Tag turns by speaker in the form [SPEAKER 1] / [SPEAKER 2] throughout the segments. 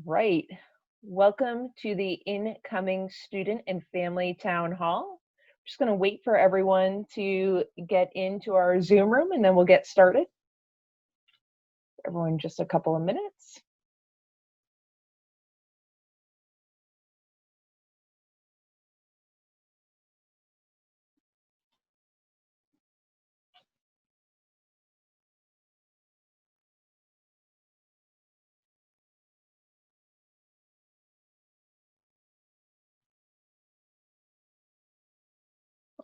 [SPEAKER 1] Right. Welcome to the incoming student and family town hall. Just going to wait for everyone to get into our Zoom room and then we'll get started. Everyone, just a couple of minutes.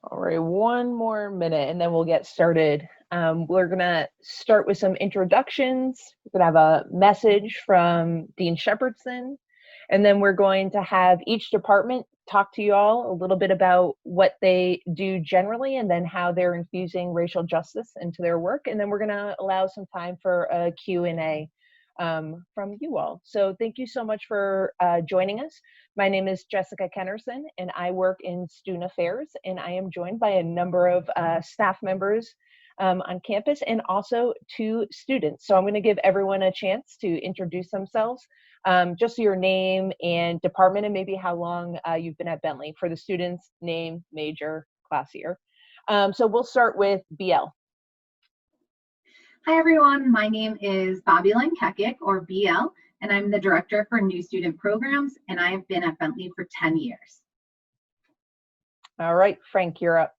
[SPEAKER 1] All right, one more minute and then we'll get started. We're gonna start with some introductions. We're gonna have a message from Dean Shepherdson, and then we're going to have each department talk to you all a little bit about what they do generally and then how they're infusing racial justice into their work. And then we're gonna allow some time for a Q&A from you all. So thank you so much for joining us. My name is Jessica Kennerson, and I work in Student Affairs, and I am joined by a number of staff members on campus and also two students. So I'm going to give everyone a chance to introduce themselves, just your name and department, and maybe how long you've been at Bentley. For the students, name, major, class year. So we'll start with BL.
[SPEAKER 2] Hi everyone, my name is Bobby Lankekic, or BL, and I'm the Director for New Student Programs, and I have been at Bentley for 10 years.
[SPEAKER 1] All right, Frank, you're up.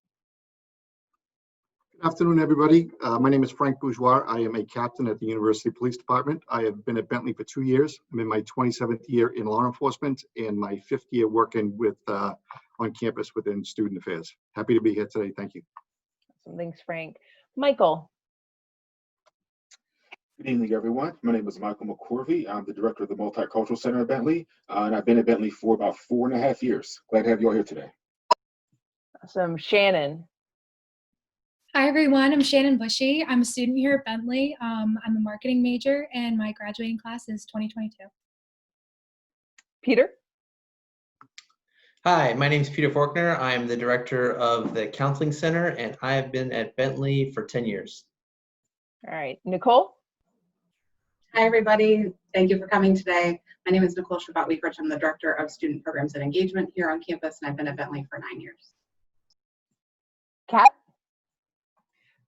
[SPEAKER 3] Good afternoon, everybody. My name is Frank Bourgeois. I am a captain at the University Police Department. I have been at Bentley for 2 years. I'm in my 27th year in law enforcement and my 5th year working with on campus within student affairs. Happy to be here today. Thank you.
[SPEAKER 1] Awesome. Thanks, Frank. Michael.
[SPEAKER 4] Good evening, everyone. My name is Michael McCorvey. I'm the director of the Multicultural Center at Bentley, and I've been at Bentley for about 4.5 years. Glad to have you all here today.
[SPEAKER 1] Awesome. Shannon.
[SPEAKER 5] Hi, everyone. I'm Shannon Bushy. I'm a student here at Bentley. I'm a marketing major, and my graduating class is 2022.
[SPEAKER 1] Peter.
[SPEAKER 6] Hi, my name is Peter Faulkner. I'm the director of the Counseling Center, and I have been at Bentley for 10 years.
[SPEAKER 1] All right. Nicole.
[SPEAKER 7] Hi, everybody. Thank you for coming today. My name is Nicole Shabbat-Weefrich. I'm the Director of Student Programs and Engagement here on campus, and I've been at Bentley for 9 years.
[SPEAKER 1] Kat.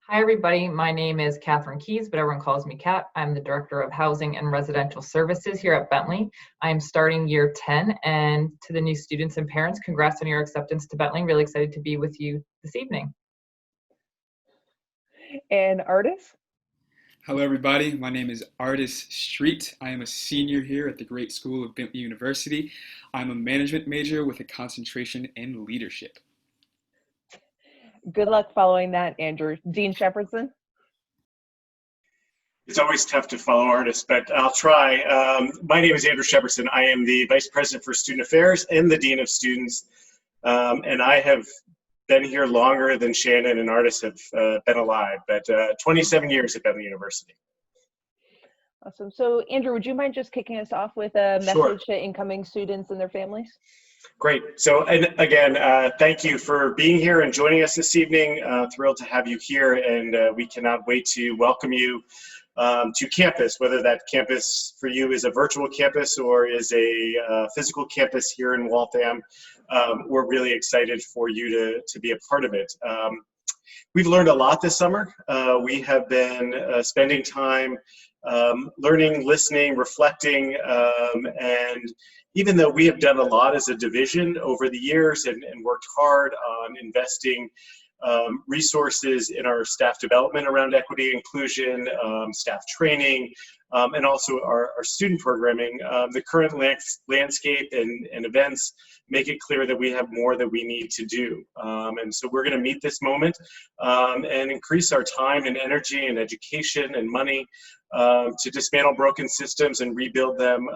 [SPEAKER 8] Hi, everybody. My name is Catherine Keys, but everyone calls me Kat. I'm the Director of Housing and Residential Services here at Bentley. I'm starting year 10, and to the new students and parents, congrats on your acceptance to Bentley. Really excited to be with you this evening.
[SPEAKER 1] And Artis.
[SPEAKER 9] Hello, everybody. My name is Artis Street. I am a senior here at the great school of Bentley University. I'm a management major with a concentration in leadership.
[SPEAKER 1] Good luck following that, Andrew. Dean Shepherdson.
[SPEAKER 10] It's always tough to follow artists, but I'll try. My name is Andrew Shepherdson. I am the Vice President for Student Affairs and the Dean of Students, and I have been here longer than Shannon and Artis have been alive, but 27 years at Bentley University.
[SPEAKER 1] Awesome. So, Andrew, would you mind just kicking us off with a message
[SPEAKER 10] Sure.
[SPEAKER 1] to incoming students and their families?
[SPEAKER 10] Great. So, and again, thank you for being here and joining us this evening. Thrilled to have you here, and we cannot wait to welcome you to campus, whether that campus for you is a virtual campus or is a physical campus here in Waltham. We're really excited for you to be a part of it. We've learned a lot this summer. We have been spending time learning, listening, reflecting, and even though we have done a lot as a division over the years and worked hard on investing resources in our staff development around equity and inclusion, staff training, and also our student programming, the current landscape and events make it clear that we have more that we need to do. And so we're going to meet this moment and increase our time and energy and education and money to dismantle broken systems and rebuild them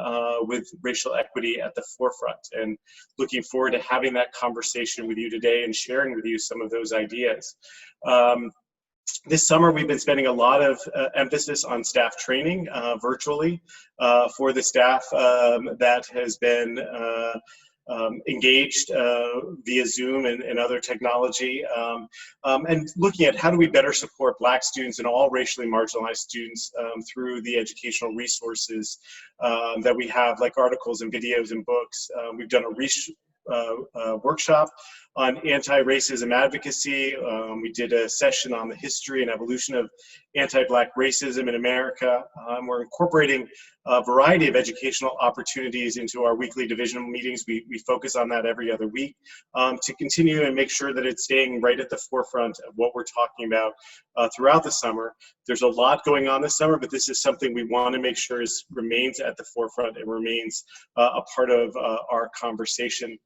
[SPEAKER 10] with racial equity at the forefront. And looking forward to having that conversation with you today and sharing with you some of those ideas. This summer, we've been spending a lot of emphasis on staff training virtually for the staff that has been engaged via Zoom and other technology, and looking at how do we better support Black students and all racially marginalized students through the educational resources that we have, like articles and videos and books. We've done a workshop on anti-racism advocacy. We did a session on the history and evolution of anti-Black racism in America. We're incorporating a variety of educational opportunities into our weekly divisional meetings. We focus on that every other week to continue and make sure that it's staying right at the forefront of what we're talking about throughout the summer. There's a lot going on this summer, but this is something we want to make sure remains at the forefront and remains a part of our conversation.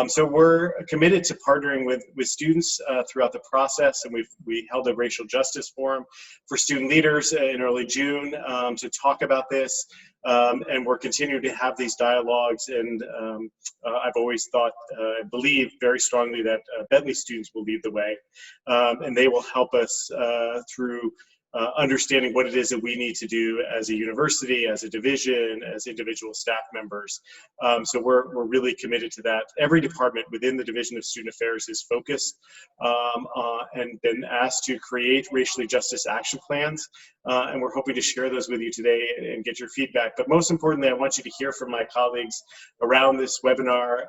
[SPEAKER 10] So we're committed to partnering with students throughout the process, and we held a racial justice forum for student leaders in early June to talk about this, and we're continuing to have these dialogues, and I've always thought, I believe very strongly that Bentley students will lead the way, and they will help us through understanding what it is that we need to do as a university, as a division, as individual staff members. So we're really committed to that. Every department within the Division of Student Affairs is focused and been asked to create racially justice action plans. And we're hoping to share those with you today and get your feedback. But most importantly, I want you to hear from my colleagues around this webinar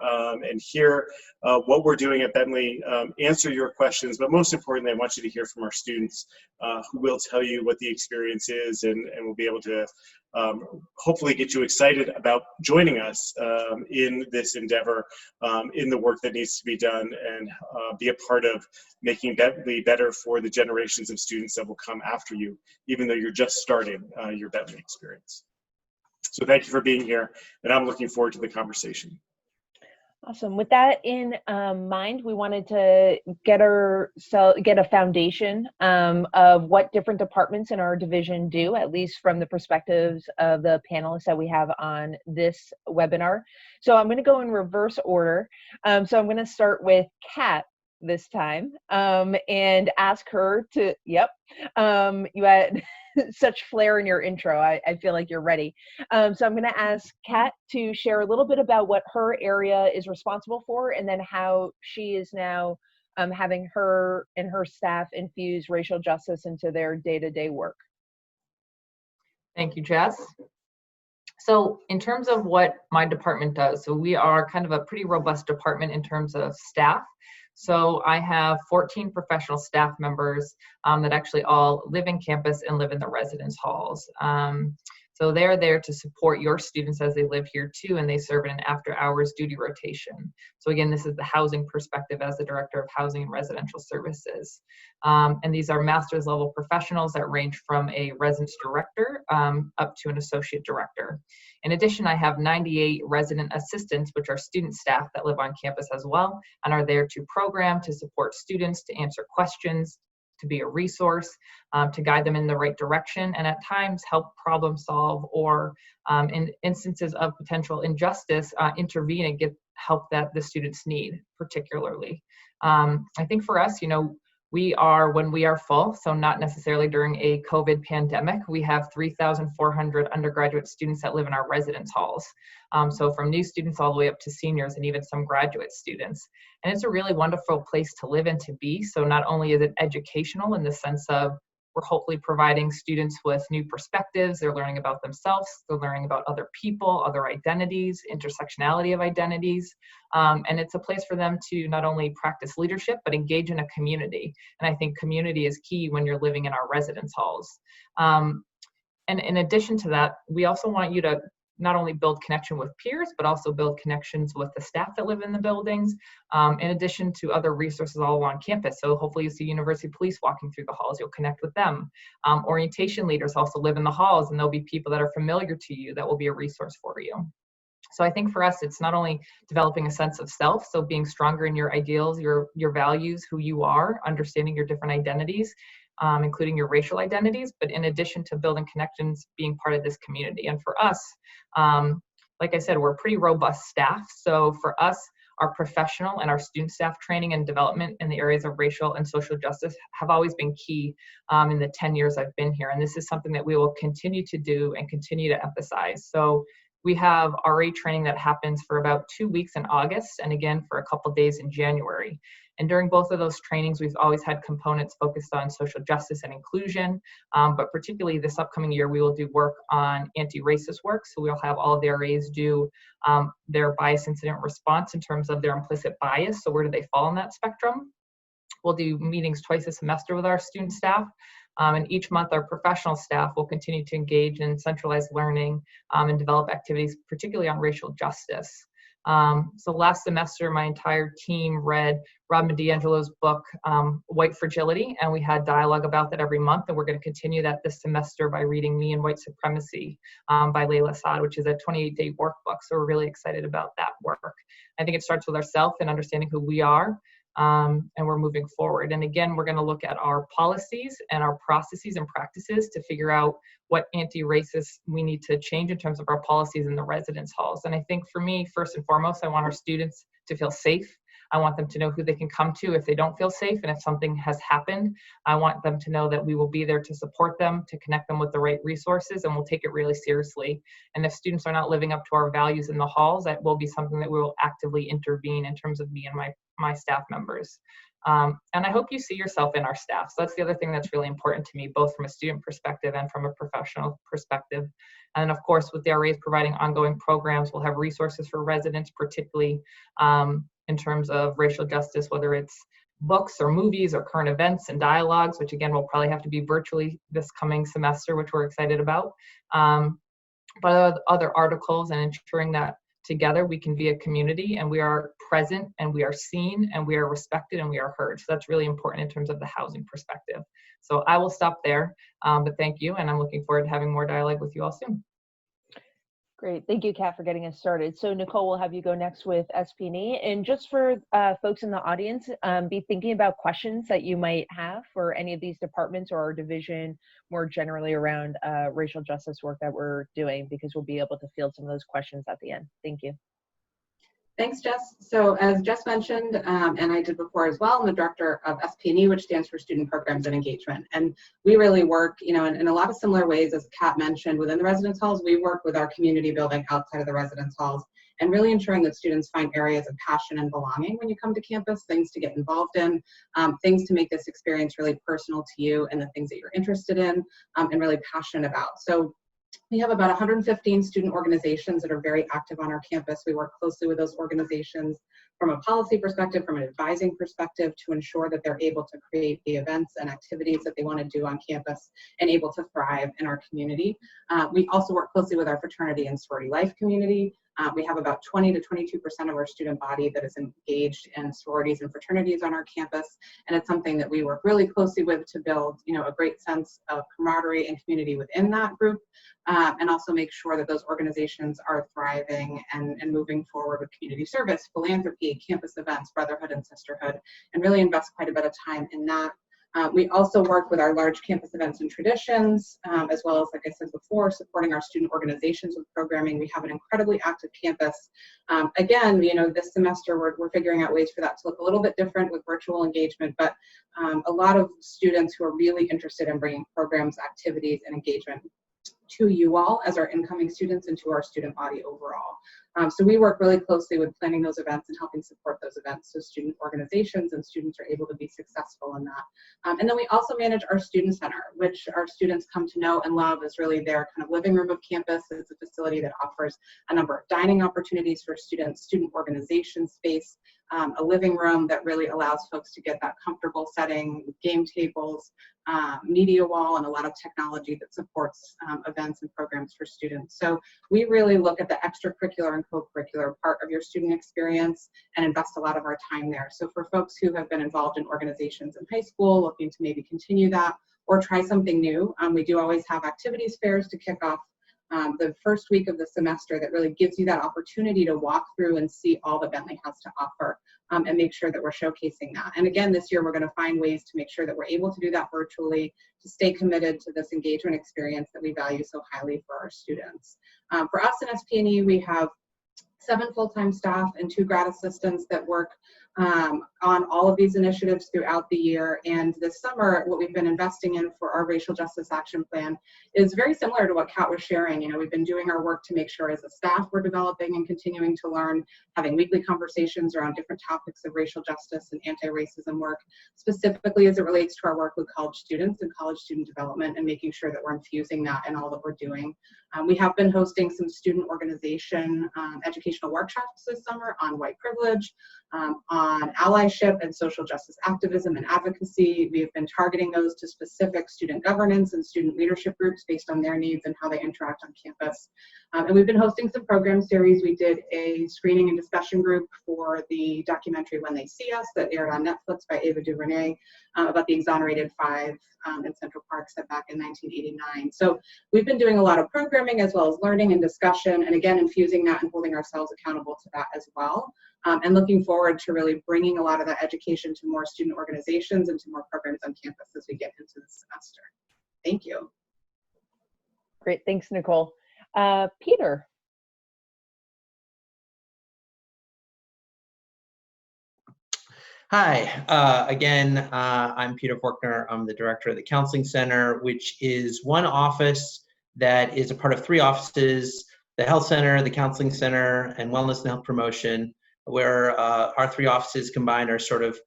[SPEAKER 10] and hear what we're doing at Bentley, answer your questions. But most importantly, I want you to hear from our students who will tell you what the experience is, and we'll be able to hopefully get you excited about joining us in this endeavor, in the work that needs to be done, and be a part of making Bentley better for the generations of students that will come after you, even though you're just starting your Bentley experience. So thank you for being here, and I'm looking forward to the conversation.
[SPEAKER 1] Awesome. With that in mind, we wanted to get a foundation of what different departments in our division do, at least from the perspectives of the panelists that we have on this webinar. So I'm going to go in reverse order. So I'm going to start with Kat this time and ask her to, you had such flair in your intro. I feel like you're ready. So I'm going to ask Kat to share a little bit about what her area is responsible for, and then how she is now having her and her staff infuse racial justice into their day-to-day work.
[SPEAKER 8] Thank you, Jess. So in terms of what my department does, so we are kind of a pretty robust department in terms of staff. So I have 14 professional staff members that actually all live in campus and live in the residence halls. So they're there to support your students as they live here too, and they serve in an after-hours duty rotation. So again, this is the housing perspective as the Director of Housing and Residential Services. And these are master's level professionals that range from a residence director up to an associate director. In addition, I have 98 resident assistants, which are student staff that live on campus as well, and are there to program, to support students, to answer questions, to be a resource, to guide them in the right direction, and at times help problem solve, or in instances of potential injustice, intervene and get help that the students need particularly. I think for us, we are, when we are full, so not necessarily during a COVID pandemic, we have 3,400 undergraduate students that live in our residence halls. So from new students all the way up to seniors and even some graduate students. And it's a really wonderful place to live and to be. So not only is it educational in the sense of we're hopefully providing students with new perspectives, they're learning about themselves, they're learning about other people, other identities, intersectionality of identities. And it's a place for them to not only practice leadership, but engage in a community. And I think community is key when you're living in our residence halls. And in addition to that, we also want you to not only build connection with peers, but also build connections with the staff that live in the buildings, in addition to other resources all along campus. So hopefully you see University Police walking through the halls, you'll connect with them. Orientation leaders also live in the halls, and there'll be people that are familiar to you that will be a resource for you. So I think for us, it's not only developing a sense of self, so being stronger in your ideals, your values, who you are, understanding your different identities, including your racial identities, but in addition to building connections, being part of this community. And for us, like I said, we're a pretty robust staff. So for us, our professional and our student staff training and development in the areas of racial and social justice have always been key in the 10 years I've been here. And this is something that we will continue to do and continue to emphasize. So We have RA training that happens for about 2 weeks in August, and again for a couple days in January. And during both of those trainings, we've always had components focused on social justice and inclusion, but particularly this upcoming year, we will do work on anti-racist work. So we'll have all of the RAs do their bias incident response in terms of their implicit bias. So where do they fall on that spectrum? We'll do meetings twice a semester with our student staff. And each month, our professional staff will continue to engage in centralized learning and develop activities, particularly on racial justice. So last semester, my entire team read Robin DiAngelo's book, White Fragility, and we had dialogue about that every month. And we're going to continue that this semester by reading Me and White Supremacy by Layla Saad, which is a 28-day workbook. So we're really excited about that work. I think it starts with ourselves and understanding who we are. And we're moving forward. And again, we're going to look at our policies and our processes and practices to figure out what anti-racist we need to change in terms of our policies in the residence halls. And I think for me, first and foremost, I want our students to feel safe. I want them to know who they can come to if they don't feel safe. And if something has happened, I want them to know that we will be there to support them, to connect them with the right resources, and we'll take it really seriously. And if students are not living up to our values in the halls, that will be something that we will actively intervene in terms of me and my staff members. And I hope you see yourself in our staff. So that's the other thing that's really important to me, both from a student perspective and from a professional perspective. And of course, with the RAs providing ongoing programs, we'll have resources for residents, particularly in terms of racial justice, whether it's books or movies or current events and dialogues, which again, will probably have to be virtually this coming semester, which we're excited about. But other articles, and ensuring that together we can be a community and we are present and we are seen and we are respected and we are heard. So that's really important in terms of the housing perspective. So I will stop there, but thank you. And I'm looking forward to having more dialogue with you all soon.
[SPEAKER 1] Great. Thank you, Kat, for getting us started. So Nicole, we'll have you go next with SP&E. And just for folks in the audience, be thinking about questions that you might have for any of these departments or our division more generally around racial justice work that we're doing, because we'll be able to field some of those questions at the end. Thank you.
[SPEAKER 7] Thanks, Jess. So as Jess mentioned, and I did before as well, I'm the director of SP&E, which stands for Student Programs and Engagement. And we really work, in a lot of similar ways, as Kat mentioned, within the residence halls. We work with our community building outside of the residence halls and really ensuring that students find areas of passion and belonging when you come to campus, things to get involved in, things to make this experience really personal to you and the things that you're interested in and really passionate about. So we have about 115 student organizations that are very active on our campus. We work closely with those organizations from a policy perspective, from an advising perspective, to ensure that they're able to create the events and activities that they want to do on campus and able to thrive in our community. We also work closely with our fraternity and sorority life community. We have about 20 to 22% of our student body that is engaged in sororities and fraternities on our campus. And it's something that we work really closely with to build, a great sense of camaraderie and community within that group, and also make sure that those organizations are thriving and moving forward with community service, philanthropy, campus events, brotherhood and sisterhood, and really invest quite a bit of time in that. We also work with our large campus events and traditions, as well as, like I said before, supporting our student organizations with programming. We have an incredibly active campus. Again, this semester we're figuring out ways for that to look a little bit different with virtual engagement, but a lot of students who are really interested in bringing programs, activities, and engagement to you all as our incoming students and to our student body overall. So we work really closely with planning those events and helping support those events so student organizations and students are able to be successful in that. And then we also manage our student center, which our students come to know and love as really their kind of living room of campus. It's a facility that offers a number of dining opportunities for students, student organization space, a living room that really allows folks to get that comfortable setting with game tables, media wall, and a lot of technology that supports events and programs for students. So we really look at the extracurricular and co-curricular part of your student experience and invest a lot of our time there. So for folks who have been involved in organizations in high school, looking to maybe continue that or try something new, we do always have activities fairs to kick off the first week of the semester that really gives you that opportunity to walk through and see all that Bentley has to offer and make sure that we're showcasing that. And again, this year we're going to find ways to make sure that we're able to do that virtually, to stay committed to this engagement experience that we value so highly for our students. For us in SP&E, we have 7 full-time staff and 2 grad assistants that work on all of these initiatives throughout the year. And this summer, what we've been investing in for our racial justice action plan is very similar to what Kat was sharing. You know, we've been doing our work to make sure as a staff we're developing and continuing to learn, having weekly conversations around different topics of racial justice and anti-racism work, specifically as it relates to our work with college students and college student development, and making sure that we're infusing that in all that we're doing. We have been hosting some student organization educational workshops this summer on white privilege, on allyship and social justice activism and advocacy. We have been targeting those to specific student governance and student leadership groups based on their needs and how they interact on campus. And we've been hosting some program series. We did a screening and discussion group for the documentary When They See Us that aired on Netflix by Ava DuVernay about the exonerated five in Central Park set back in 1989. So we've been doing a lot of programming as well as learning and discussion, and again, infusing that and holding ourselves accountable to that as well. And looking forward to really bringing a lot of that education to more student organizations and to more programs on campus as we get into this semester. Thank you.
[SPEAKER 1] Great, thanks, Nicole. Peter.
[SPEAKER 6] Hi, again, I'm Peter Forkner. I'm the director of the Counseling Center, which is one office that is a part of three offices: the Health Center, the Counseling Center, and Wellness and Health Promotion, where our three offices combined are sort of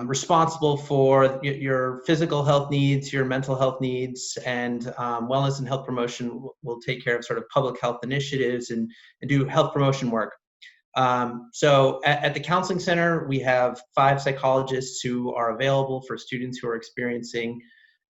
[SPEAKER 6] responsible for your physical health needs, your mental health needs, and Wellness and Health Promotion will take care of sort of public health initiatives and do health promotion work. So at the Counseling Center, we have 5 psychologists who are available for students who are experiencing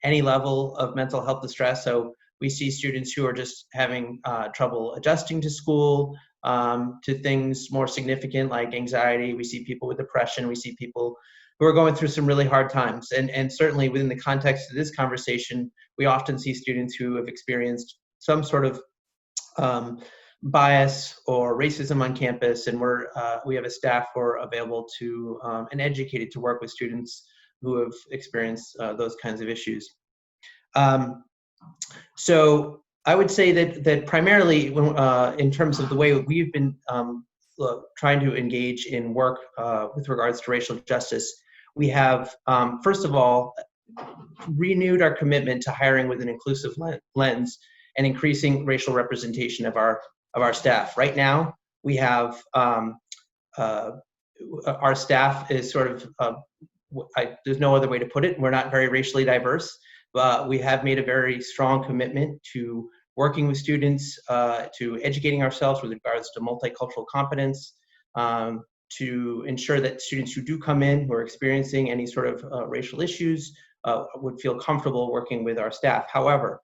[SPEAKER 6] any level of mental health distress. So we see students who are just having trouble adjusting to school, to things more significant like anxiety. We see people with depression. We see people who are going through some really hard times. And certainly within the context of this conversation, we often see students who have experienced some sort of bias or racism on campus, and we have a staff who are available to and educated to work with students who have experienced those kinds of issues. So I would say that primarily in terms of the way we've been trying to engage in work with regards to racial justice, we have, first of all, renewed our commitment to hiring with an inclusive lens and increasing racial representation of our staff. Right now, we have our staff is sort of, there's no other way to put it, we're not very racially diverse, but we have made a very strong commitment to working with students, to educating ourselves with regards to multicultural competence, to ensure that students who do come in who are experiencing any sort of racial issues would feel comfortable working with our staff. However,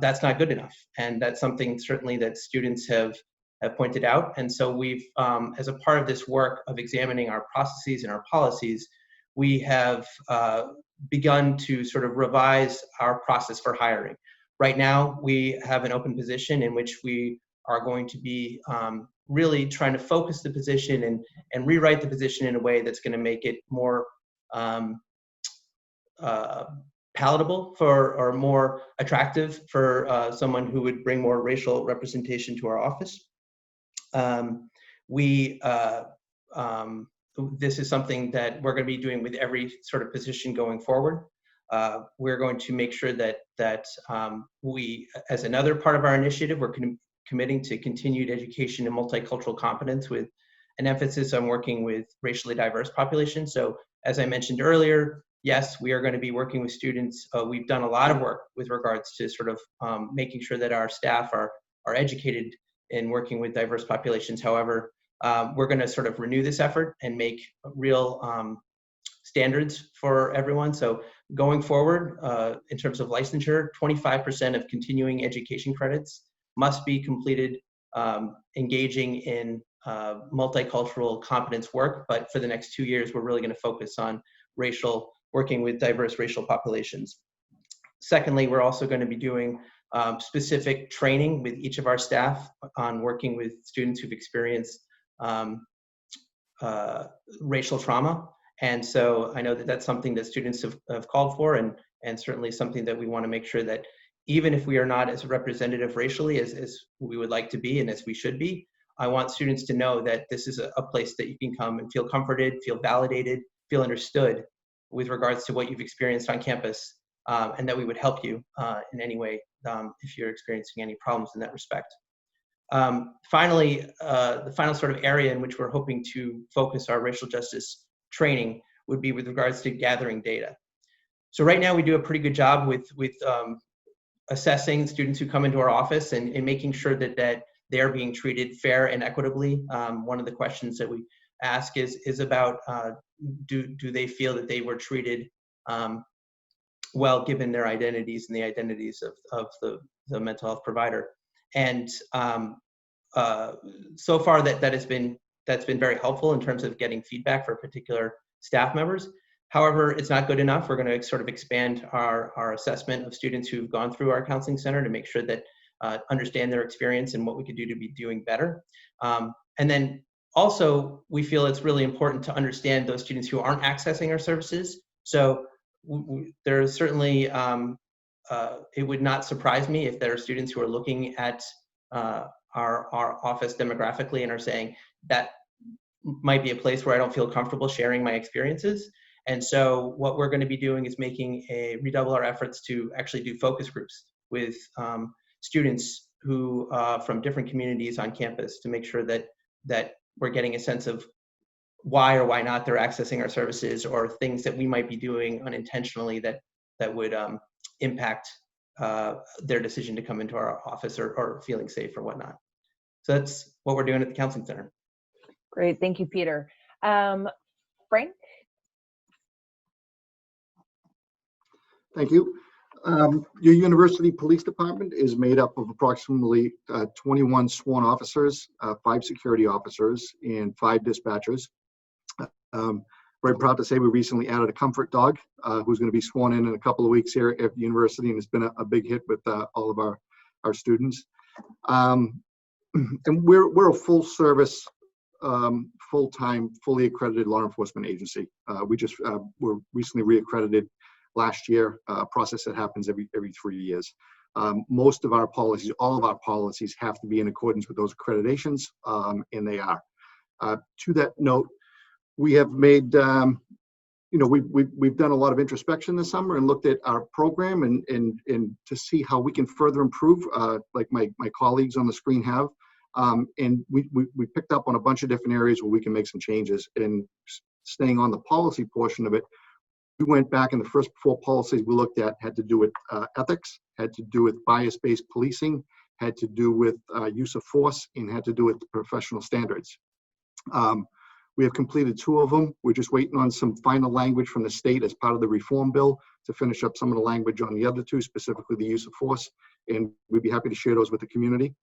[SPEAKER 6] that's not good enough, and that's something certainly that students have pointed out. And so we've, as a part of this work of examining our processes and our policies, we have begun to sort of revise our process for hiring. Right now, we have an open position in which we are going to be really trying to focus the position and rewrite the position in a way that's going to make it more palatable or more attractive for someone who would bring more racial representation to our office. This is something that we're going to be doing with every sort of position going forward. We're going to make sure that we, as another part of our initiative, we're committing to continued education and multicultural competence with an emphasis on working with racially diverse populations. So as I mentioned earlier, yes, we are going to be working with students. We've done a lot of work with regards to sort of making sure that our staff are educated in working with diverse populations. However, we're going to sort of renew this effort and make real standards for everyone. So going forward, in terms of licensure, 25% of continuing education credits must be completed engaging in multicultural competence work. But for the next 2 years, we're really going to focus on working with diverse racial populations. Secondly, we're also going to be doing specific training with each of our staff on working with students who've experienced racial trauma. And so I know that that's something that students have called for, and certainly something that we want to make sure that even if we are not as representative racially as we would like to be and as we should be, I want students to know that this is a place that you can come and feel comforted, feel validated, feel understood with regards to what you've experienced on campus, and that we would help you in any way if you're experiencing any problems in that respect. Finally, the final sort of area in which we're hoping to focus our racial justice training would be with regards to gathering data. So right now we do a pretty good job with assessing students who come into our office and making sure that they're being treated fair and equitably. One of the questions that we ask is about do they feel that they were treated well given their identities and the identities of the mental health provider. And so far that's been very helpful in terms of getting feedback for particular staff members. However, it's not good enough. We're going to sort of expand our assessment of students who've gone through our counseling center to make sure that understand their experience and what we could do to be doing better. And then also, we feel it's really important to understand those students who aren't accessing our services. So there's certainly, it would not surprise me if there are students who are looking at our office demographically and are saying that might be a place where I don't feel comfortable sharing my experiences. And so what we're going to be doing is redouble our efforts to actually do focus groups with students who from different communities on campus to make sure that we're getting a sense of why or why not they're accessing our services, or things that we might be doing unintentionally that would impact their decision to come into our office or feeling safe or whatnot. So that's what we're doing at the Counseling Center.
[SPEAKER 1] Great, thank you, Peter. Frank?
[SPEAKER 3] Thank you. Your university police department is made up of approximately 21 sworn officers, 5 security officers, and 5 dispatchers. Very proud to say we recently added a comfort dog who's going to be sworn in a couple of weeks here at the university, and it's been a big hit with all of our students. And we're a full service, full-time, fully accredited law enforcement agency. We just were recently reaccredited last year, a process that happens every 3 years. Most of our policies, all of our policies, have to be in accordance with those accreditations, and they are. To that note, we have made, we've done a lot of introspection this summer and looked at our program and to see how we can further improve, like my colleagues on the screen have. And we picked up on a bunch of different areas where we can make some changes. And staying on the policy portion of it, we went back, and the first 4 policies we looked at had to do with ethics, had to do with bias-based policing, had to do with use of force, and had to do with professional standards. We have completed 2 of them. We're just waiting on some final language from the state as part of the reform bill to finish up some of the language on the other 2, specifically the use of force, and we'd be happy to share those with the community.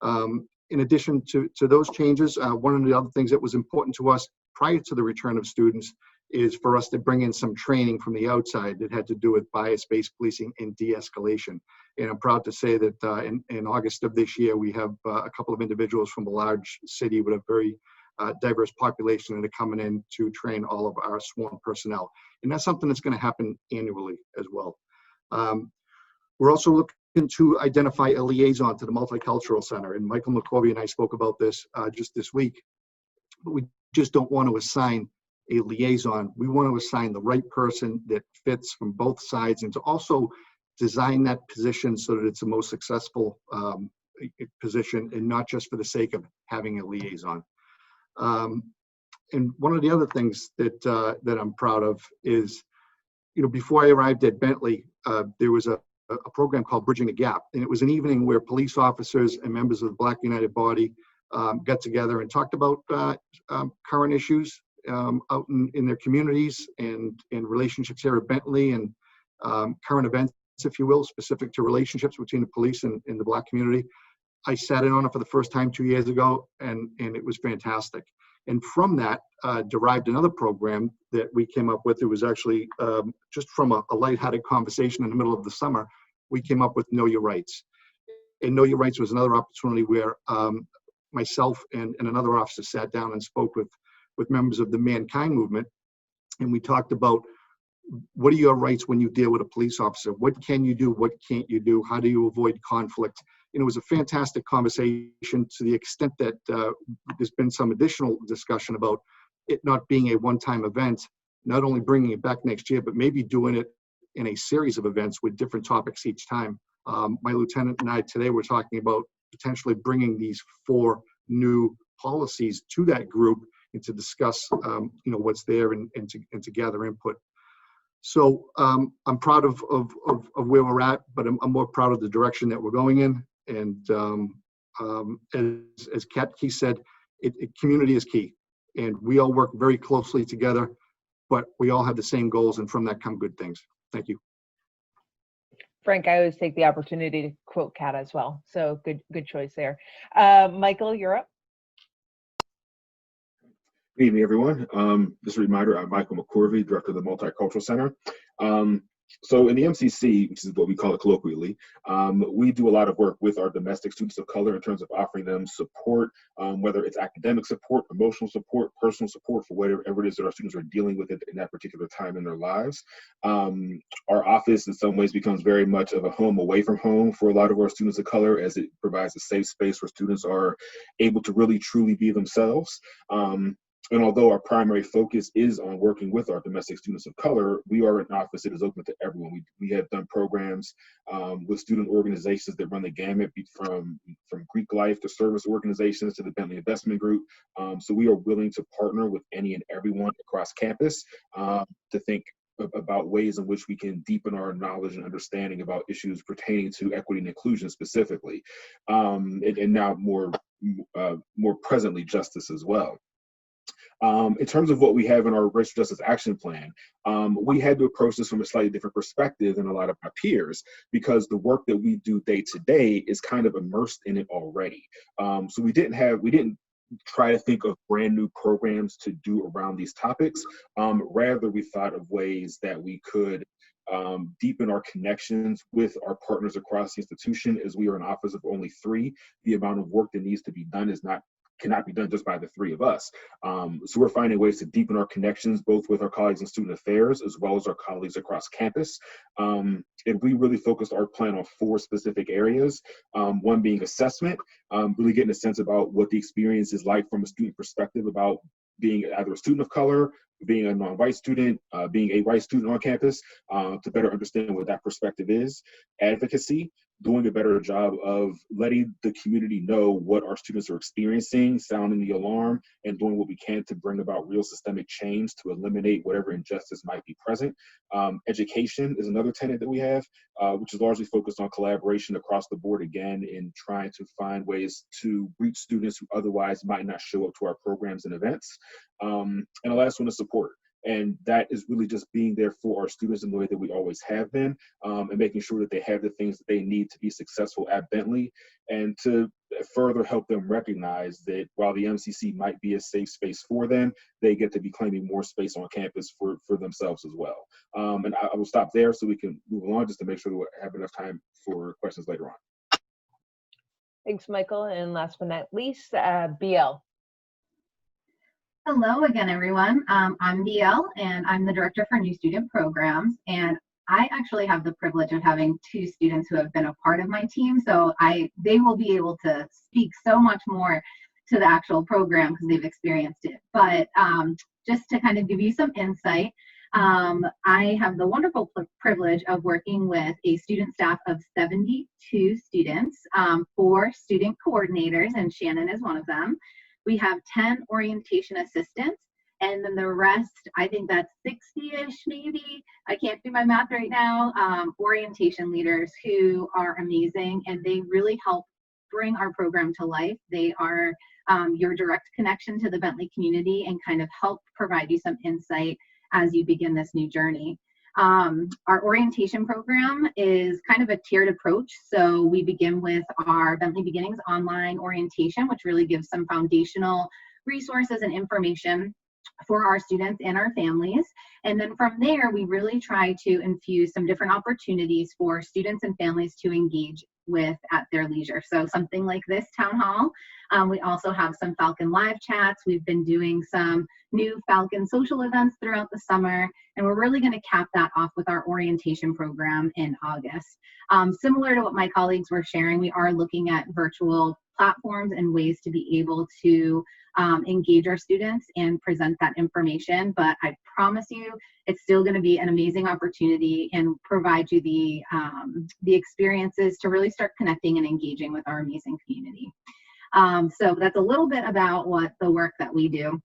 [SPEAKER 3] In addition to those changes, one of the other things that was important to us prior to the return of students is for us to bring in some training from the outside that had to do with bias-based policing and de-escalation. And I'm proud to say that in August of this year, we have a couple of individuals from a large city with a very diverse population that are coming in to train all of our sworn personnel. And that's something that's going to happen annually as well. We're also looking to identify a liaison to the Multicultural Center. And Michael McCorvey and I spoke about this just this week. But we just don't want to assign a liaison. We want to assign the right person that fits from both sides, and to also design that position so that it's the most successful position, and not just for the sake of having a liaison. And one of the other things that I'm proud of is, before I arrived at Bentley, there was a program called Bridging the Gap, and it was an evening where police officers and members of the Black United Body got together and talked about current issues out in their communities and relationships here at Bentley, and current events, if you will, specific to relationships between the police and the Black community. I sat in on it for the first time 2 years ago, and it was fantastic. And from that derived another program that we came up with. It was actually just from a lighthearted conversation in the middle of the summer. We came up with Know Your Rights. And Know Your Rights was another opportunity where myself and another officer sat down and spoke with members of the Mankind movement. And we talked about, what are your rights when you deal with a police officer? What can you do? What can't you do? How do you avoid conflict? it was a fantastic conversation to the extent that there's been some additional discussion about it not being a one-time event, not only bringing it back next year, but maybe doing it in a series of events with different topics each time. My lieutenant and I today were talking about potentially bringing these 4 new policies to that group and to discuss, what's there and to gather input. So I'm proud of where we're at, but I'm more proud of the direction that we're going in. And as Kat Key said, community is key, and we all work very closely together, but we all have the same goals, and from that come good things. Thank you.
[SPEAKER 1] Frank, I always take the opportunity to quote Kat as well. So good choice there. Michael, you're up.
[SPEAKER 4] Good evening, everyone. Just a reminder, I'm Michael McCorvey, Director of the Multicultural Center. So in the MCC, which is what we call it colloquially, we do a lot of work with our domestic students of color in terms of offering them support, whether it's academic support, emotional support, personal support for whatever it is that our students are dealing with in that particular time in their lives. Our office in some ways becomes very much of a home away from home for a lot of our students of color, as it provides a safe space where students are able to really truly be themselves. And although our primary focus is on working with our domestic students of color, we are an office that is open to everyone. We have done programs with student organizations that run the gamut from Greek life to service organizations to the Bentley Investment Group. So we are willing to partner with any and everyone across campus to think about ways in which we can deepen our knowledge and understanding about issues pertaining to equity and inclusion specifically, and now more presently justice as well. In terms of what we have in our racial justice action plan, we had to approach this from a slightly different perspective than a lot of our peers, because the work that we do day to day is kind of immersed in it already. So we didn't try to think of brand new programs to do around these topics. Rather, we thought of ways that we could deepen our connections with our partners across the institution. As we are an office of only 3, the amount of work that needs to be done cannot be done just by the 3 of us. So we're finding ways to deepen our connections, both with our colleagues in student affairs, as well as our colleagues across campus. And we really focused our plan on 4 specific areas. One being assessment, really getting a sense about what the experience is like from a student perspective about being either a student of color, being a non-white student, being a white student on campus, to better understand what that perspective is. Advocacy, doing a better job of letting the community know what our students are experiencing, sounding the alarm, and doing what we can to bring about real systemic change to eliminate whatever injustice might be present. Education is another tenet that we have, which is largely focused on collaboration across the board, again, in trying to find ways to reach students who otherwise might not show up to our programs and events. And the last one is support. And that is really just being there for our students in the way that we always have been, and making sure that they have the things that they need to be successful at Bentley, and to further help them recognize that while the MCC might be a safe space for them, they get to be claiming more space on campus for themselves as well. And I will stop there so we can move along, just to make sure that we have enough time for questions later on.
[SPEAKER 1] Thanks, Michael. And last but not least, BL.
[SPEAKER 2] Hello again, everyone. I'm BL, and I'm the Director for New Student Programs. And I actually have the privilege of having 2 students who have been a part of my team. So they will be able to speak so much more to the actual program because they've experienced it. But just to kind of give you some insight, I have the wonderful privilege of working with a student staff of 72 students, 4 student coordinators, and Shannon is one of them. We have 10 orientation assistants, and then the rest, I think that's 60-ish maybe, I can't do my math right now, orientation leaders who are amazing, and they really help bring our program to life. They are your direct connection to the Bentley community and kind of help provide you some insight as you begin this new journey. Our orientation program is kind of a tiered approach. So we begin with our Bentley Beginnings online orientation, which really gives some foundational resources and information for our students and our families. And then from there, we really try to infuse some different opportunities for students and families to engage with at their leisure. So something like this town hall. We also have some Falcon live chats. We've been doing some new Falcon social events throughout the summer, and we're really going to cap that off with our orientation program in August. Similar to what my colleagues were sharing, we are looking at virtual platforms and ways to be able to engage our students and present that information. But I promise you, it's still going to be an amazing opportunity and provide you the experiences to really start connecting and engaging with our amazing community. So that's a little bit about what the work that we do.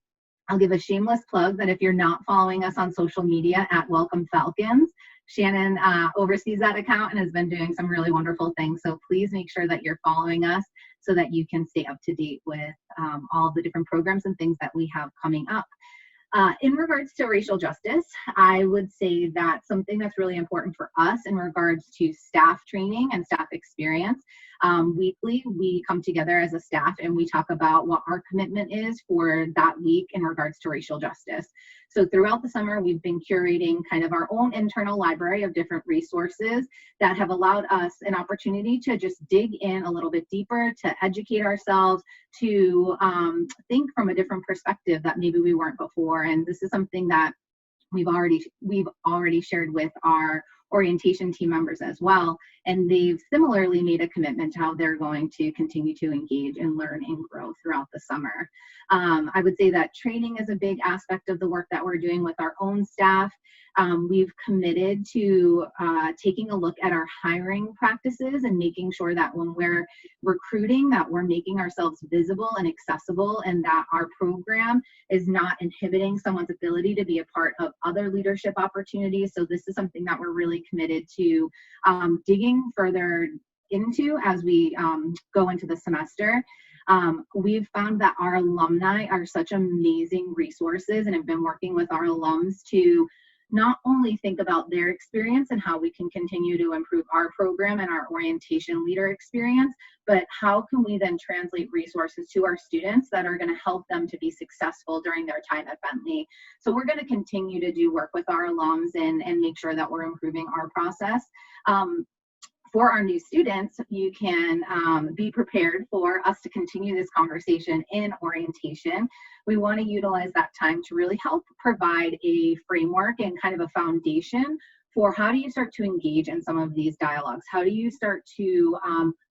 [SPEAKER 2] I'll give a shameless plug that if you're not following us on social media at Welcome Falcons, Shannon oversees that account and has been doing some really wonderful things. So please make sure that you're following us so that you can stay up to date with all the different programs and things that we have coming up. In regards to racial justice, I would say that something that's really important for us in regards to staff training and staff experience, weekly we come together as a staff and we talk about what our commitment is for that week in regards to racial justice. So throughout the summer, we've been curating kind of our own internal library of different resources that have allowed us an opportunity to just dig in a little bit deeper, to educate ourselves, to think from a different perspective that maybe we weren't before. And this is something that we've already shared with our orientation team members as well. And they've similarly made a commitment to how they're going to continue to engage and learn and grow throughout the summer. I would say that training is a big aspect of the work that we're doing with our own staff. We've committed to taking a look at our hiring practices and making sure that when we're recruiting, that we're making ourselves visible and accessible, and that our program is not inhibiting someone's ability to be a part of other leadership opportunities. So this is something that we're really committed to digging further into as we go into the semester. We've found that our alumni are such amazing resources and have been working with our alums to not only think about their experience and how we can continue to improve our program and our orientation leader experience, but how can we then translate resources to our students that are going to help them to be successful during their time at Bentley. So we're going to continue to do work with our alums and make sure that we're improving our process. For our new students, you can be prepared for us to continue this conversation in orientation. We want to utilize that time to really help provide a framework and kind of a foundation for how do you start to engage in some of these dialogues? How do you start to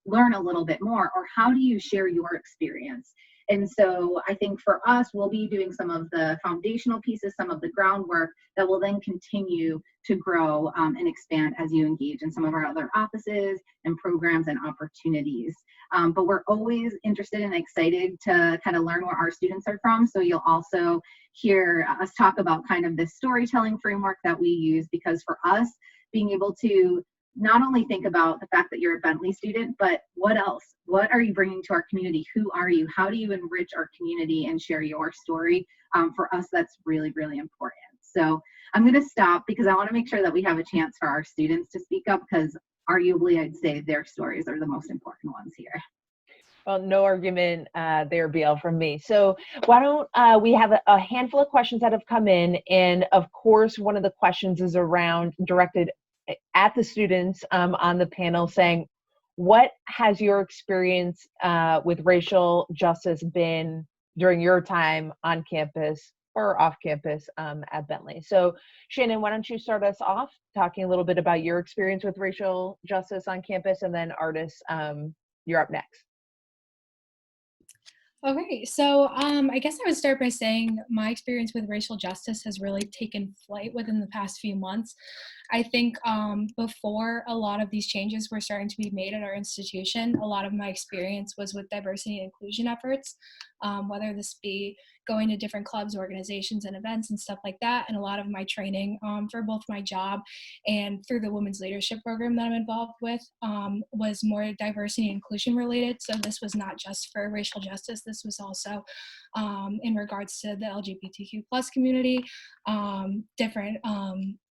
[SPEAKER 2] learn a little bit more, or how do you share your experience? And so I think for us, we'll be doing some of the foundational pieces, some of the groundwork that will then continue to grow and expand as you engage in some of our other offices and programs and opportunities. But we're always interested and excited to kind of learn where our students are from. So you'll also hear us talk about kind of this storytelling framework that we use, because for us, being able to not only think about the fact that you're a Bentley student, but what else? What are you bringing to our community? Who are you? How do you enrich our community and share your story? For us, that's really, really important. So I'm going to stop because I want to make sure that we have a chance for our students to speak up, because arguably I'd say their stories are the most important ones here.
[SPEAKER 1] Well, no argument there, BL, from me. So why don't we have a handful of questions that have come in. And of course, one of the questions is directed at the students on the panel, saying, what has your experience with racial justice been during your time on campus or off campus at Bentley? So Shannon, why don't you start us off talking a little bit about your experience with racial justice on campus, and then Artis, you're up next.
[SPEAKER 5] Okay, so I guess I would start by saying my experience with racial justice has really taken flight within the past few months. I think before a lot of these changes were starting to be made at our institution, a lot of my experience was with diversity and inclusion efforts, whether this be going to different clubs, organizations, and events and stuff like that. And a lot of my training for both my job and through the women's leadership program that I'm involved with was more diversity and inclusion related. So this was not just for racial justice. This was also in regards to the LGBTQ plus community, different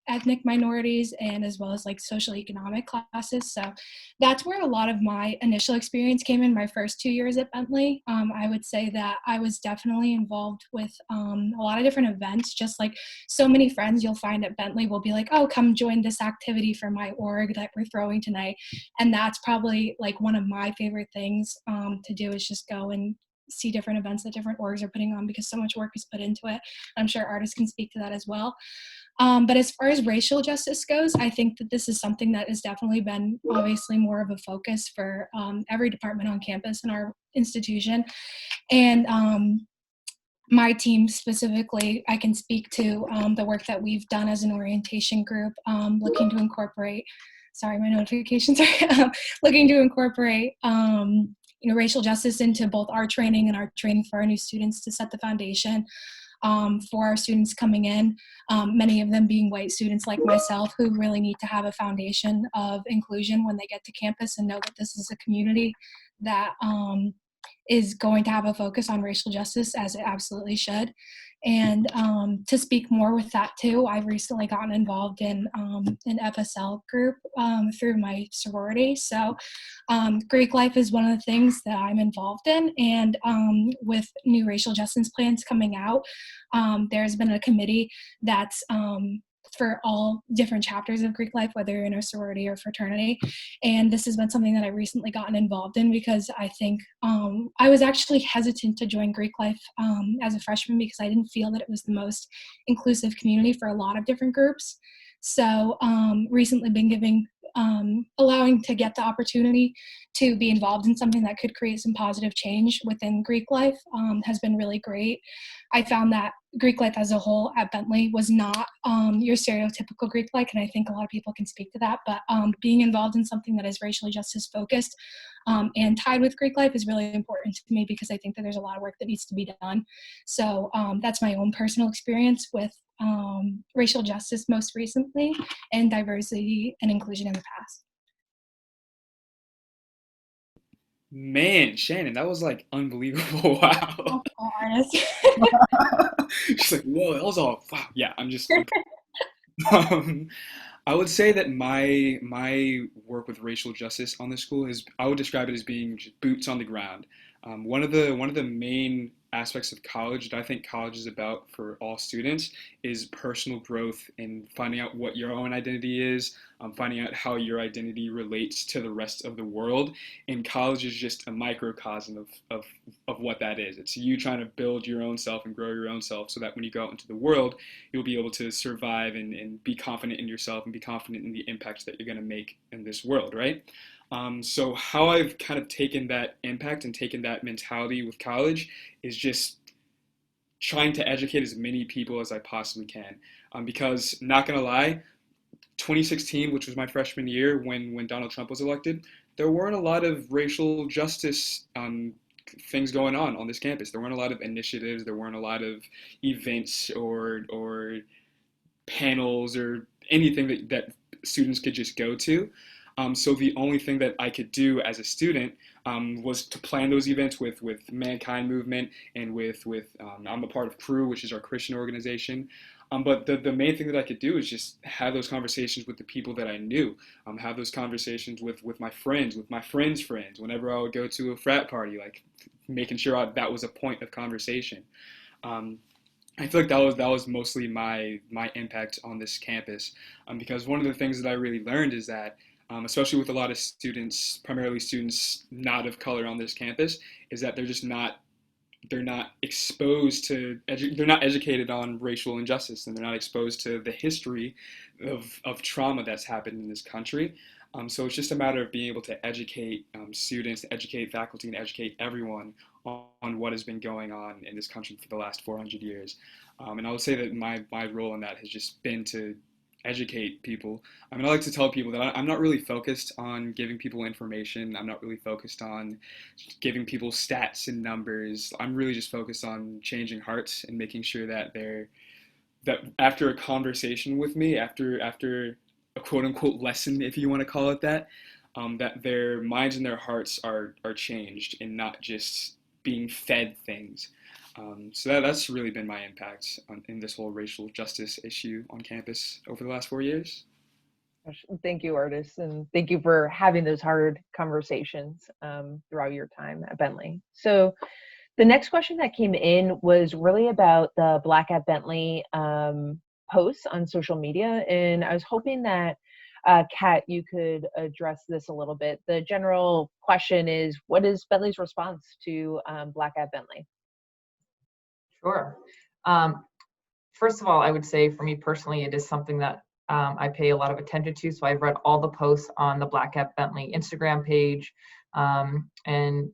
[SPEAKER 5] ethnic minorities and as well as like social economic classes. So that's where a lot of my initial experience came in my first 2 years at Bentley. I would say that I was definitely involved with a lot of different events, just like so many friends you'll find at Bentley will be like, oh, come join this activity for my org that we're throwing tonight. And that's probably like one of my favorite things to do, is just go and see different events that different orgs are putting on, because so much work is put into it. I'm sure artists can speak to that as well. But as far as racial justice goes, I think that this is something that has definitely been obviously more of a focus for every department on campus in our institution. And my team specifically, I can speak to the work that we've done as an orientation group, looking to incorporate, sorry, my notifications are looking to incorporate racial justice into both our training and our training for our new students to set the foundation for our students coming in, many of them being white students like myself, who really need to have a foundation of inclusion when they get to campus and know that this is a community that is going to have a focus on racial justice, as it absolutely should. And to speak more with that too, I've recently gotten involved in an FSL group through my sorority. So Greek life is one of the things that I'm involved in. And with new racial justice plans coming out, there's been a committee that's for all different chapters of Greek life, whether you're in a sorority or fraternity. And this has been something that I've recently gotten involved in, because I think I was actually hesitant to join Greek life as a freshman, because I didn't feel that it was the most inclusive community for a lot of different groups. So recently been allowing to get the opportunity to be involved in something that could create some positive change within Greek life has been really great. I found that Greek life as a whole at Bentley was not your stereotypical Greek life, and I think a lot of people can speak to that, but being involved in something that is racially justice focused and tied with Greek life is really important to me, because I think that there's a lot of work that needs to be done. So that's my own personal experience with racial justice most recently, and diversity and inclusion in the past.
[SPEAKER 9] Man, Shannon, that was like unbelievable. Wow.
[SPEAKER 5] Oh, artist.
[SPEAKER 9] She's like, whoa, that was all wow. Yeah, um, I would say that my work with racial justice on the school is, I would describe it as being just boots on the ground. One of the main aspects of college that I think college is about for all students is personal growth and finding out what your own identity is, finding out how your identity relates to the rest of the world. And college is just a microcosm of what that is. It's you trying to build your own self and grow your own self, so that when you go out into the world, you'll be able to survive and be confident in yourself and be confident in the impact that you're going to make in this world, right? So how I've kind of taken that impact and taken that mentality with college is just trying to educate as many people as I possibly can. Because, not gonna lie, 2016, which was my freshman year when Donald Trump was elected, there weren't a lot of racial justice things going on this campus. There weren't a lot of initiatives. There weren't a lot of events or panels or anything that students could just go to. So the only thing that I could do as a student was to plan those events with Mankind Movement and with I'm a part of Crew, which is our Christian organization. But the main thing that I could do is just have those conversations with the people that I knew, have those conversations with my friends, with my friends' friends. Whenever I would go to a frat party, like making sure that was a point of conversation. I feel like that was mostly my impact on this campus, because one of the things that I really learned is that, especially with a lot of students, primarily students not of color on this campus, is that they're not exposed to, they're not educated on racial injustice, and they're not exposed to the history of trauma that's happened in this country. So it's just a matter of being able to educate students, educate faculty, and educate everyone on what has been going on in this country for the last 400 years. And I would say that my role in that has just been to educate people. I mean, I like to tell people that I'm not really focused on giving people information. I'm not really focused on giving people stats and numbers. I'm really just focused on changing hearts and making sure that that after a conversation with me, after a quote unquote lesson, if you want to call it that, that their minds and their hearts are changed and not just being fed things. So that's really been my impact in this whole racial justice issue on campus over the last 4 years.
[SPEAKER 1] Thank you, Artis, and thank you for having those hard conversations throughout your time at Bentley. So the next question that came in was really about the Black at Bentley posts on social media, and I was hoping that Kat, you could address this a little bit. The general question is, what is Bentley's response to Black at Bentley?
[SPEAKER 8] Sure. First of all, I would say for me personally, it is something that I pay a lot of attention to. So I've read all the posts on the Black at Bentley Instagram page, and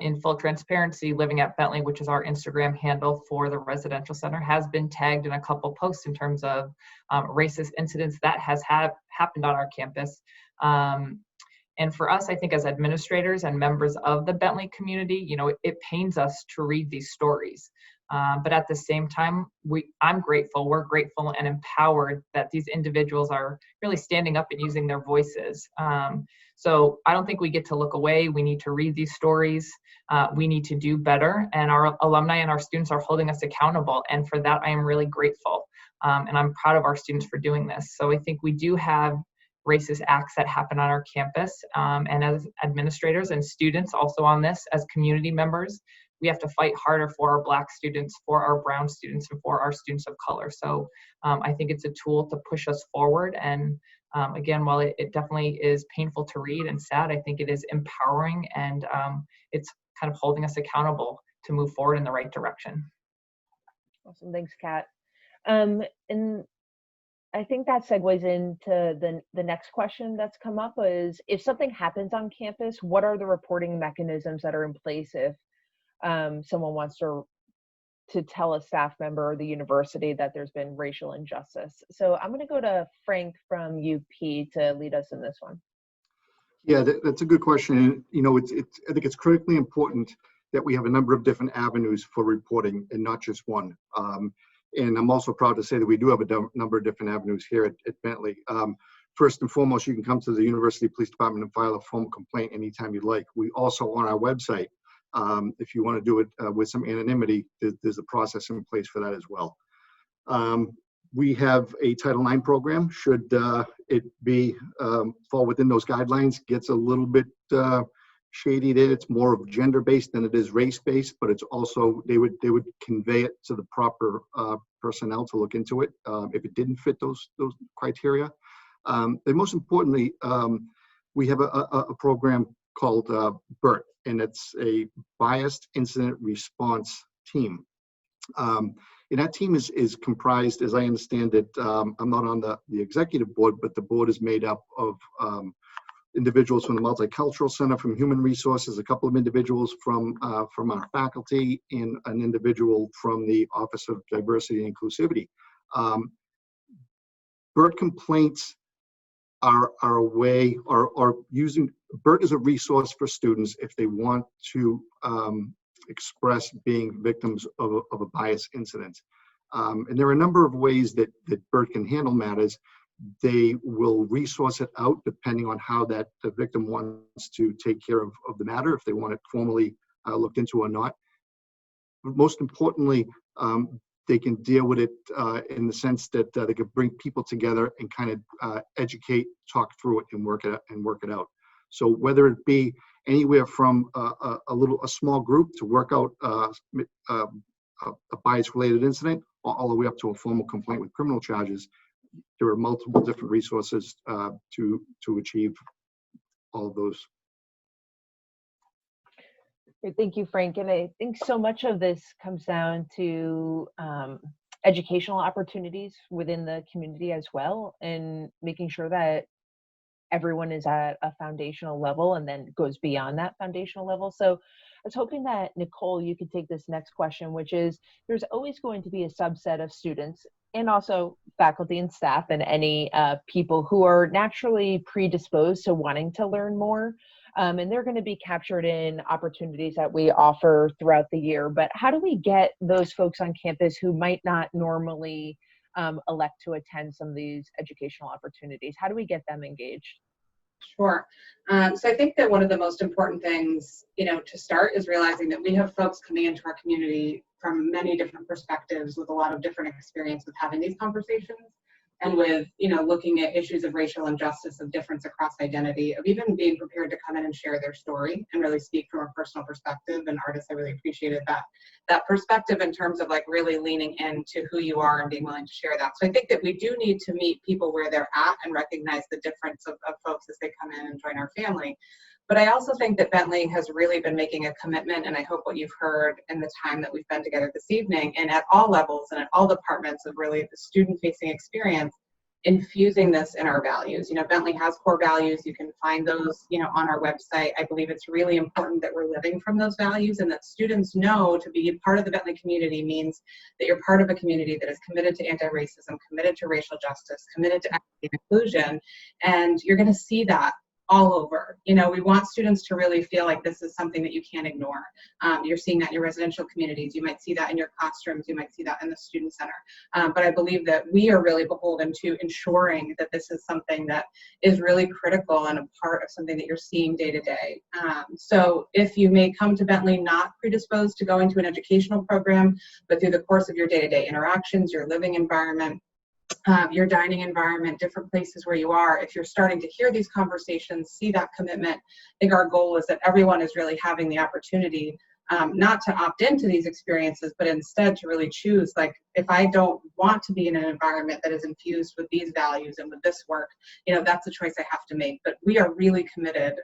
[SPEAKER 8] in full transparency, Living at Bentley, which is our Instagram handle for the residential center, has been tagged in a couple posts in terms of racist incidents that has happened on our campus. And for us, I think as administrators and members of the Bentley community, it pains us to read these stories. But at the same time, we're grateful and empowered that these individuals are really standing up and using their voices. So I don't think we get to look away. We need to read these stories. We need to do better. And our alumni and our students are holding us accountable. And for that, I am really grateful. And I'm proud of our students for doing this. So I think we do have racist acts that happen on our campus. And as administrators and students also on this, as community members, we have to fight harder for our Black students, for our brown students, and for our students of color. So I think it's a tool to push us forward. And again, while it definitely is painful to read and sad, I think it is empowering, and it's kind of holding us accountable to move forward in the right direction.
[SPEAKER 1] Awesome, thanks, Kat. And I think that segues into the next question that's come up is, if something happens on campus, what are the reporting mechanisms that are in place if someone wants to tell a staff member or the university that there's been racial injustice? So I'm going to go to Frank from UP to lead us in this one.
[SPEAKER 3] Yeah, that's a good question. I think it's critically important that we have a number of different avenues for reporting and not just one. And I'm also proud to say that we do have a number of different avenues here at Bentley. First and foremost, you can come to the University Police Department and file a formal complaint anytime you'd like. We also, on our website, if you want to do it with some anonymity, there's a process in place for that as well. We have a Title IX program. Should it be fall within those guidelines, gets a little bit shady there. It's more of gender-based than it is race-based, but it's also, they would convey it to the proper personnel to look into it if it didn't fit those criteria. And most importantly, we have a program called BERT, and it's a Biased Incident Response Team. And that team is comprised, as I understand it, I'm not on the executive board, but the board is made up of individuals from the Multicultural Center, from Human Resources, a couple of individuals from our faculty, and an individual from the Office of Diversity and Inclusivity. BERT complaints are a way, or using BERT is a resource for students if they want to express being victims of a bias incident. And there are a number of ways that BERT can handle matters. They will resource it out depending on how the victim wants to take care of the matter, if they want it formally looked into or not. But most importantly, they can deal with it in the sense that they could bring people together and kind of educate, talk through it, and work it out. So whether it be anywhere from a small group to work out a bias-related incident, all the way up to a formal complaint with criminal charges, there are multiple different resources to achieve all of those.
[SPEAKER 1] Thank you, Frank. And I think so much of this comes down to educational opportunities within the community as well, and making sure that everyone is at a foundational level and then goes beyond that foundational level. So I was hoping that, Nicole, you could take this next question, which is, there's always going to be a subset of students and also faculty and staff and any people who are naturally predisposed to wanting to learn more. And they're going to be captured in opportunities that we offer throughout the year. But how do we get those folks on campus who might not normally elect to attend some of these educational opportunities? How do we get them engaged?
[SPEAKER 7] Sure. So I think that one of the most important things, to start is realizing that we have folks coming into our community from many different perspectives with a lot of different experience with having these conversations and with, looking at issues of racial injustice, of difference across identity, of even being prepared to come in and share their story and really speak from a personal perspective. And artists, I really appreciated that perspective in terms of like really leaning into who you are and being willing to share that. So I think that we do need to meet people where they're at and recognize the difference of folks as they come in and join our family. But I also think that Bentley has really been making a commitment, and I hope what you've heard in the time that we've been together this evening, and at all levels and at all departments of really the student-facing experience, infusing this in our values. Bentley has core values. You can find those, on our website. I believe it's really important that we're living from those values and that students know to be a part of the Bentley community means that you're part of a community that is committed to anti-racism, committed to racial justice, committed to equity and inclusion. And you're going to see that all over. We want students to really feel like this is something that you can't ignore. You're seeing that in your residential communities. You might see that in your classrooms. You might see that in the student center. But I believe that we are really beholden to ensuring that this is something that is really critical and a part of something that you're seeing day to day. So if you may come to Bentley not predisposed to going to an educational program, but through the course of your day-to-day interactions, your living environment, your dining environment, different places where you are, if you're starting to hear these conversations, see that commitment, I think our goal is that everyone is really having the opportunity not to opt into these experiences, but instead to really choose, like, if I don't want to be in an environment that is infused with these values and with this work, that's a choice I have to make. But we are really committed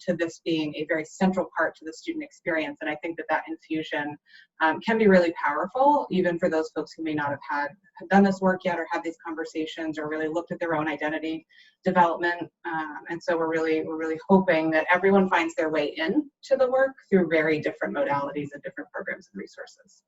[SPEAKER 7] to this being a very central part to the student experience. And I think that infusion can be really powerful, even for those folks who may not have done this work yet or had these conversations or really looked at their own identity development. And so we're really hoping that everyone finds their way in to the work through very different modalities and different programs and resources.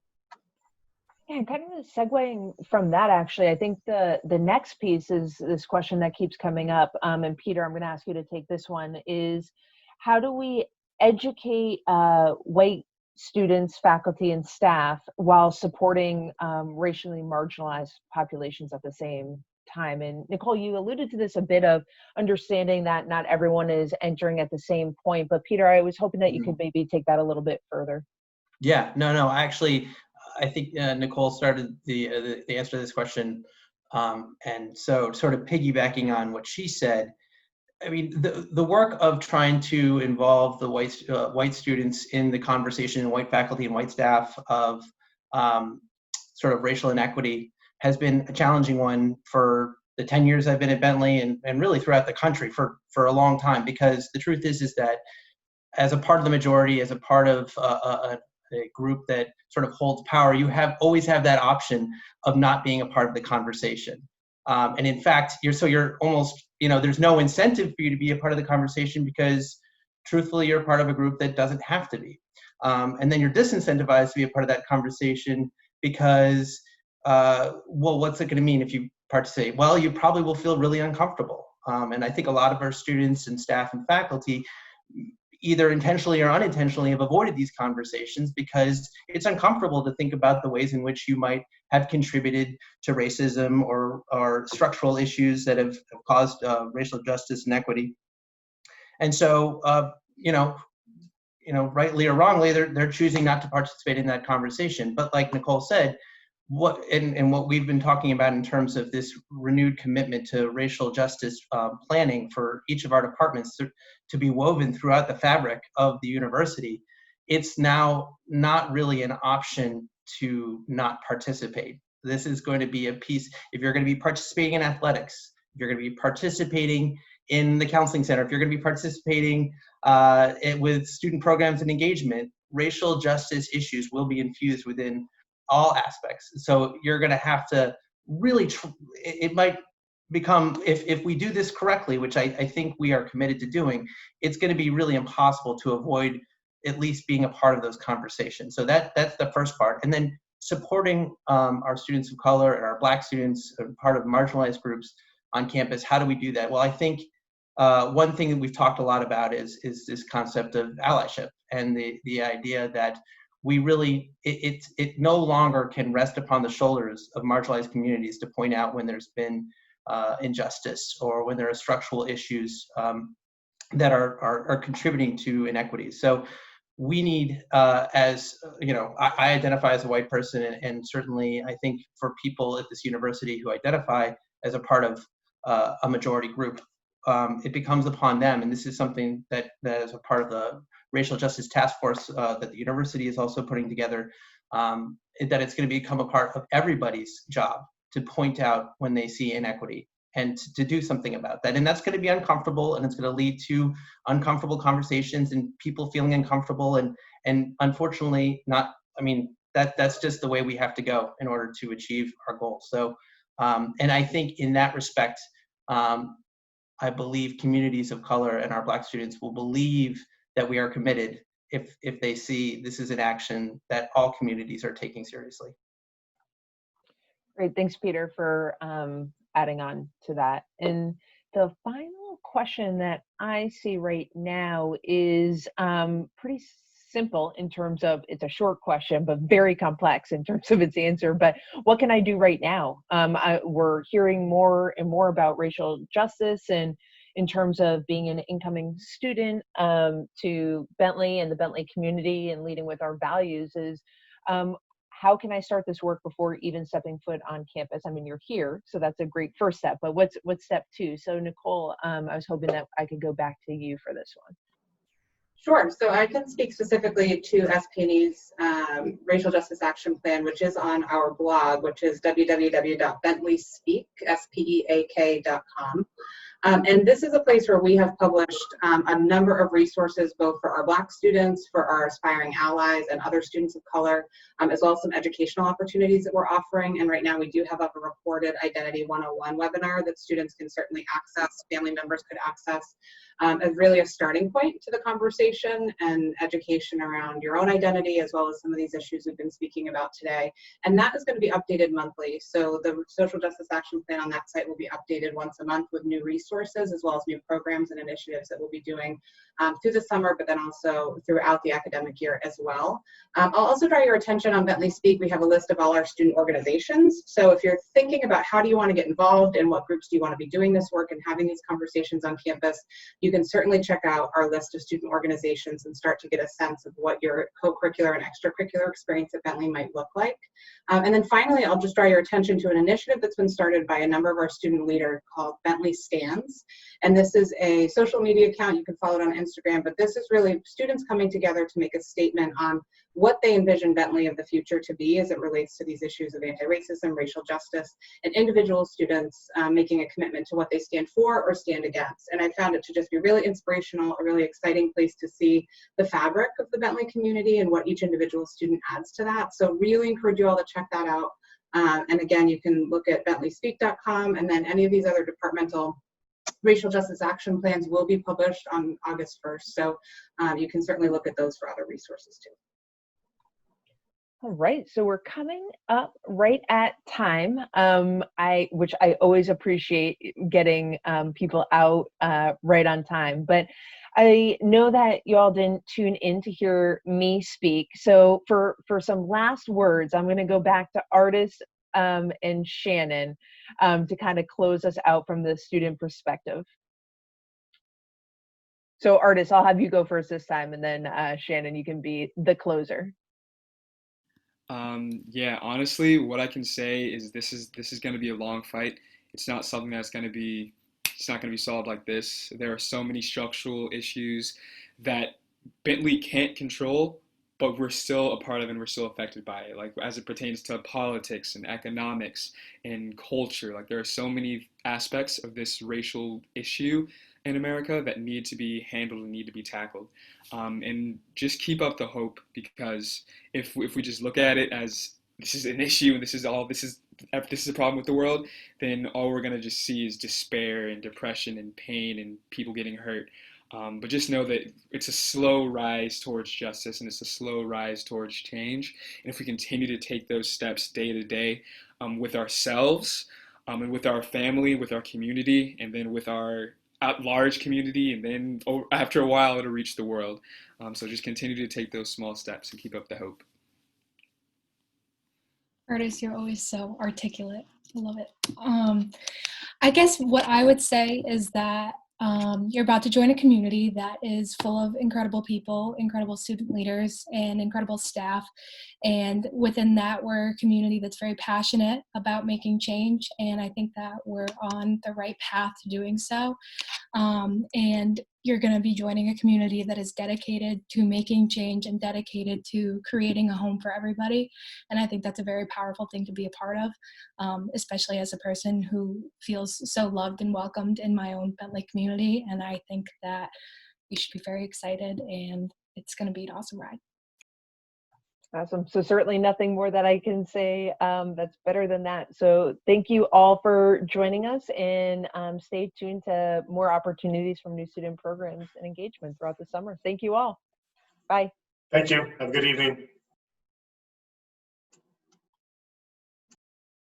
[SPEAKER 1] Yeah, kind of segueing from that, actually, I think the next piece is this question that keeps coming up. And Peter, I'm going to ask you to take this one, is how do we educate white students, faculty, and staff while supporting racially marginalized populations at the same time? And Nicole, you alluded to this a bit of understanding that not everyone is entering at the same point, but Peter, I was hoping that you could maybe take that a little bit further.
[SPEAKER 6] Yeah, no, actually, I think Nicole started the answer to this question, and so sort of piggybacking on what she said, I mean, the work of trying to involve the white students in the conversation, and white faculty and white staff of sort of racial inequity has been a challenging one for the 10 years I've been at Bentley and really throughout the country for a long time, because the truth is that as a part of the majority, as a part of a group that sort of holds power, you always have that option of not being a part of the conversation. And in fact, you're almost, there's no incentive for you to be a part of the conversation because truthfully, you're part of a group that doesn't have to be. And then you're disincentivized to be a part of that conversation because, well, what's it going to mean if you participate? Well, you probably will feel really uncomfortable. And I think a lot of our students and staff and faculty, either intentionally or unintentionally, have avoided these conversations because it's uncomfortable to think about the ways in which you might have contributed to racism or structural issues that have caused racial justice and equity. And so, rightly or wrongly, they're choosing not to participate in that conversation. But like Nicole said, what we've been talking about in terms of this renewed commitment to racial justice planning for each of our departments to be woven throughout the fabric of the university, it's now not really an option to not participate. This is going to be a piece. If you're going to be participating in athletics, if you're going to be participating in the counseling center, if you're going to be participating with student programs and engagement, racial justice issues will be infused within all aspects. So you're going to have to really, it might become, if we do this correctly, which I think we are committed to doing, it's going to be really impossible to avoid at least being a part of those conversations. So that's the first part. And then supporting our students of color and our Black students, part of marginalized groups on campus. How do we do that? Well, I think one thing that we've talked a lot about is this concept of allyship and the idea that we really, it no longer can rest upon the shoulders of marginalized communities to point out when there's been injustice or when there are structural issues that are contributing to inequities. So we need, as you know, I identify as a white person, and certainly I think for people at this university who identify as a part of a majority group, it becomes upon them, and this is something that is a part of the racial justice task force that the university is also putting together, that it's going to become a part of everybody's job to point out when they see inequity and to do something about that. And that's going to be uncomfortable, and it's going to lead to uncomfortable conversations and people feeling uncomfortable, and unfortunately not, I mean, that's just the way we have to go in order to achieve our goals. So, and I think in that respect, I believe communities of color and our Black students will believe that we are committed if they see this is an action that all communities are taking seriously.
[SPEAKER 1] Great, thanks, Peter, for adding on to that. And the final question that I see right now is pretty simple in terms of, it's a short question, but very complex in terms of its answer. But what can I do right now? We're hearing more and more about racial justice, and in terms of being an incoming student to Bentley and the Bentley community and leading with our values is, how can I start this work before even stepping foot on campus? I mean, you're here, so that's a great first step, but what's step two? So Nicole, I was hoping that I could go back to you for this one.
[SPEAKER 7] Sure. So I can speak specifically to SPNE's Racial Justice Action Plan, which is on our blog, which is www.bentleyspeak.com. And this is a place where we have published a number of resources, both for our Black students, for our aspiring allies, and other students of color, as well as some educational opportunities that we're offering. And right now we do have up a recorded Identity 101 webinar that students can certainly access, family members could access, as really a starting point to the conversation and education around your own identity, as well as some of these issues we've been speaking about today. And that is going to be updated monthly. So the Social Justice Action Plan on that site will be updated once a month with new resources, as well as new programs and initiatives that we'll be doing through the summer, but then also throughout the academic year as well. I'll also draw your attention on Bentley Speak. We have a list of all our student organizations. So if you're thinking about how do you want to get involved and what groups do you want to be doing this work and having these conversations on campus, you can certainly check out our list of student organizations and start to get a sense of what your co-curricular and extracurricular experience at Bentley might look like. And then finally, I'll just draw your attention to an initiative that's been started by a number of our student leaders called Bentley Stands. And this is a social media account. You can follow it on Instagram, but this is really students coming together to make a statement on what they envision Bentley of the future to be as it relates to these issues of anti-racism, racial justice, and individual students making a commitment to what they stand for or stand against. And I found it to just be really inspirational, a really exciting place to see the fabric of the Bentley community and what each individual student adds to that. So really encourage you all to check that out. And again, you can look at bentleyspeak.com, and then any of these other departmental racial justice action plans will be published on August 1st. So you can certainly look at those for other resources too.
[SPEAKER 1] All right, so we're coming up right at time, which I always appreciate getting people out right on time. But I know that y'all didn't tune in to hear me speak. So for some last words, I'm going to go back to Artis and Shannon to kind of close us out from the student perspective. So Artis, I'll have you go first this time, and then Shannon, you can be the closer.
[SPEAKER 9] Yeah, honestly, what I can say is this is going to be a long fight. It's not something it's not going to be solved like this. There are so many structural issues that Bentley can't control, but we're still a part of, and we're still affected by it. Like as it pertains to politics and economics and culture, like there are so many aspects of this racial issue in America that need to be handled and need to be tackled. And just keep up the hope, because if we just look at it as this is an issue and this is a problem with the world, then all we're gonna just see is despair and depression and pain and people getting hurt. But just know that it's a slow rise towards justice, and it's a slow rise towards change. And if we continue to take those steps day to day with ourselves and with our family, with our community, and then with our at-large community, and then after a while it'll reach the world. So just continue to take those small steps and keep up the hope.
[SPEAKER 5] Artis, you're always so articulate. I love it. I guess what I would say is that You're about to join a community that is full of incredible people, incredible student leaders, and incredible staff. And within that, we're a community that's very passionate about making change. And I think that we're on the right path to doing so. And you're going to be joining a community that is dedicated to making change and dedicated to creating a home for everybody. And I think that's a very powerful thing to be a part of, especially as a person who feels so loved and welcomed in my own Bentley community. And I think that you should be very excited, and it's going to be an awesome ride.
[SPEAKER 1] Awesome. So certainly nothing more that I can say that's better than that. So thank you all for joining us, and stay tuned to more opportunities from new student programs and engagement throughout the summer. Thank you all. Bye.
[SPEAKER 10] Thank you. Have a good evening.